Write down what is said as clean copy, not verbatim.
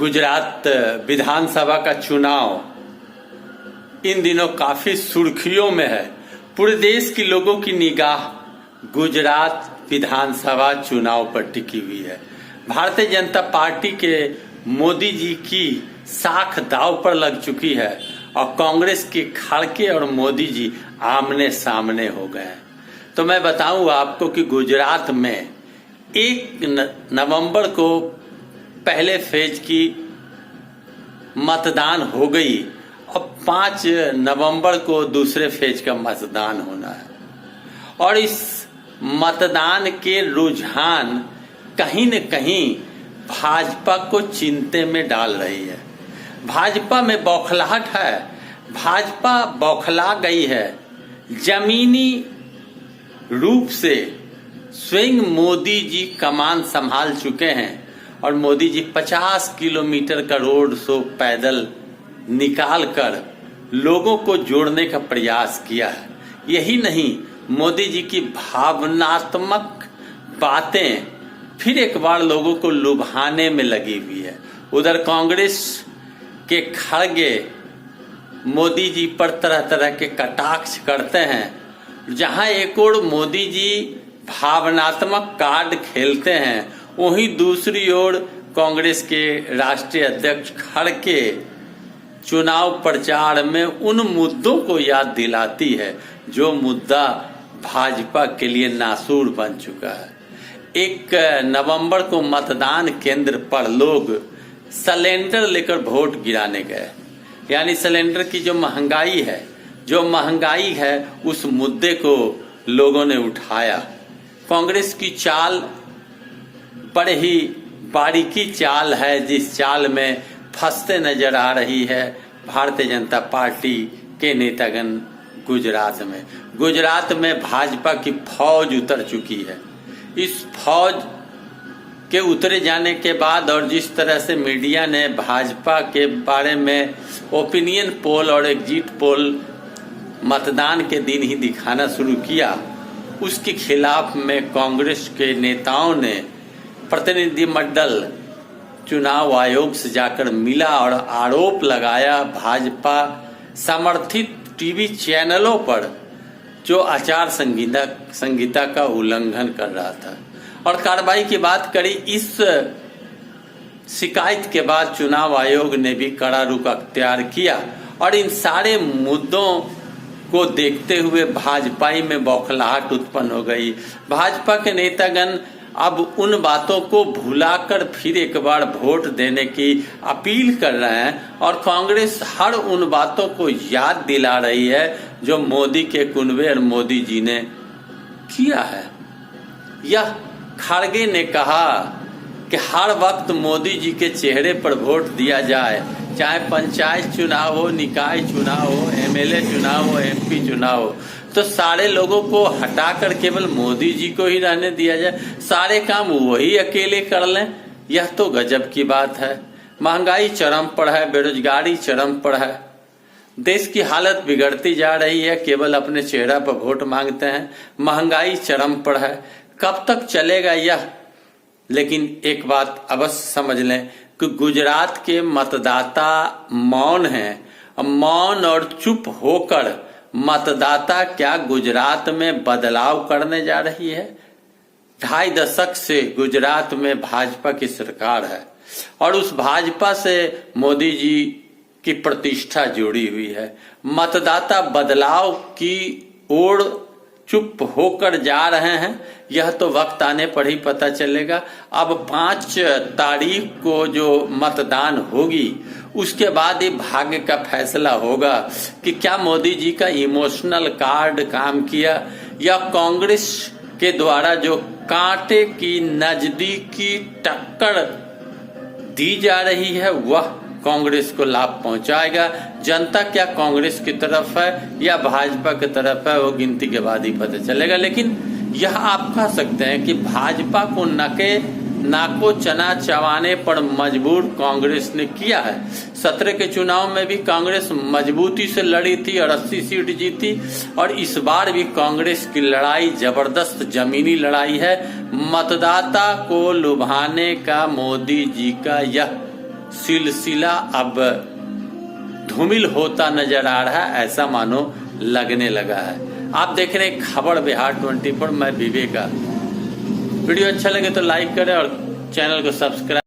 गुजरात विधानसभा का चुनाव इन दिनों काफी सुर्खियों में है। पूरे देश के लोगों की निगाह गुजरात विधानसभा चुनाव पर टिकी हुई है। भारतीय जनता पार्टी के मोदी जी की साख दांव पर लग चुकी है और कांग्रेस के खड़के और मोदी जी आमने सामने हो गए हैं। तो मैं बताऊं आपको कि गुजरात में 1 नवंबर को पहले फेज की मतदान हो गई और 5 नवंबर को दूसरे फेज का मतदान होना है। और इस मतदान के रुझान कहीं न कहीं भाजपा को चिंता में डाल रही है। भाजपा में बौखलाहट है, भाजपा बौखला गई है। जमीनी रूप से स्वयं मोदी जी कमान संभाल चुके हैं और मोदी जी 50 किलोमीटर का रोड शो पैदल निकाल कर लोगों को जोड़ने का प्रयास किया है। यही नहीं, मोदी जी की भावनात्मक बातें फिर एक बार लोगों को लुभाने में लगी हुई है। उधर कांग्रेस के खड़गे मोदी जी पर तरह तरह के कटाक्ष करते हैं। जहां एक ओर मोदी जी भावनात्मक कार्ड खेलते हैं, वहीं दूसरी ओर कांग्रेस के राष्ट्रीय अध्यक्ष खड़गे चुनाव प्रचार में उन मुद्दों को याद दिलाती है जो मुद्दा भाजपा के लिए नासूर बन चुका है। 1 नवंबर को मतदान केंद्र पर लोग सिलेंडर लेकर वोट गिराने गए। यानी सिलेंडर की जो महंगाई है उस मुद्दे को लोगों ने उठाया। कांग्रेस की चाल बड़े ही बारीकी चाल है, जिस चाल में फंसते नजर आ रही है भारतीय जनता पार्टी के नेतागण। गुजरात में भाजपा की फौज उतर चुकी है। इस फौज के उतरे जाने के बाद और जिस तरह से मीडिया ने भाजपा के बारे में ओपिनियन पोल और एग्जिट पोल मतदान के दिन ही दिखाना शुरू किया, उसके खिलाफ में कांग्रेस के नेताओं ने प्रतिनिधिमंडल चुनाव आयोग से जाकर मिला और आरोप लगाया भाजपा समर्थित टीवी चैनलों पर जो आचार संहिता का उल्लंघन कर रहा था और कार्रवाई की बात करी। इस शिकायत के बाद चुनाव आयोग ने भी कड़ा रुख अख्तियार किया और इन सारे मुद्दों को देखते हुए भाजपाई में बौखलाहट उत्पन्न हो गई। भाजपा के नेतागण अब उन बातों को भुलाकर फिर एक बार वोट देने की अपील कर रहे हैं और कांग्रेस हर उन बातों को याद दिला रही है जो मोदी के कुनबे और मोदी जी ने किया है। यह खड़गे ने कहा कि हर वक्त मोदी जी के चेहरे पर वोट दिया जाए, चाहे पंचायत चुनाव हो, निकाय चुनाव हो, एमएलए चुनाव हो, एमपी चुनाव हो, तो सारे लोगों को हटाकर केवल मोदी जी को ही रहने दिया जाए, सारे काम वही अकेले कर लें। यह तो गजब की बात है। महंगाई चरम पर है, बेरोजगारी चरम पर है, देश की हालत बिगड़ती जा रही है, केवल अपने चेहरा पर वोट मांगते हैं। महंगाई चरम पर है, कब तक चलेगा यह? लेकिन एक बात अवश्य समझ लें कि गुजरात के मतदाता मौन हैं। मौन और चुप होकर मतदाता क्या गुजरात में बदलाव करने जा रही है? 2.5 दशक से गुजरात में भाजपा की सरकार है और उस भाजपा से मोदी जी की प्रतिष्ठा जुड़ी हुई है। मतदाता बदलाव की ओर चुप होकर जा रहे हैं, यह तो वक्त आने पर ही पता चलेगा। अब 5 तारीख को जो मतदान होगी उसके बाद ही भाग्य का फैसला होगा कि क्या मोदी जी का इमोशनल कार्ड काम किया या कांग्रेस के द्वारा जो कांटे की नजदीकी टक्कर दी जा रही है वह कांग्रेस को लाभ पहुंचाएगा। जनता क्या कांग्रेस की तरफ है या भाजपा की तरफ है, वो गिनती के बाद ही पता चलेगा। लेकिन यह आप कह सकते हैं कि भाजपा को नाको चना चबाने पर मजबूर कांग्रेस ने किया है। 17 के चुनाव में भी कांग्रेस मजबूती से लड़ी थी और 80 सीट जीती और इस बार भी कांग्रेस की लड़ाई जबरदस्त जमीनी लड़ाई है। मतदाता को लुभाने का मोदी जी का यह सिलसिला अब धूमिल होता नजर आ रहा है, ऐसा मानो लगने लगा है। आप देख रहे हैं खबर बिहार 24, मैं विवेक। वीडियो अच्छा लगे तो लाइक करें और चैनल को सब्सक्राइब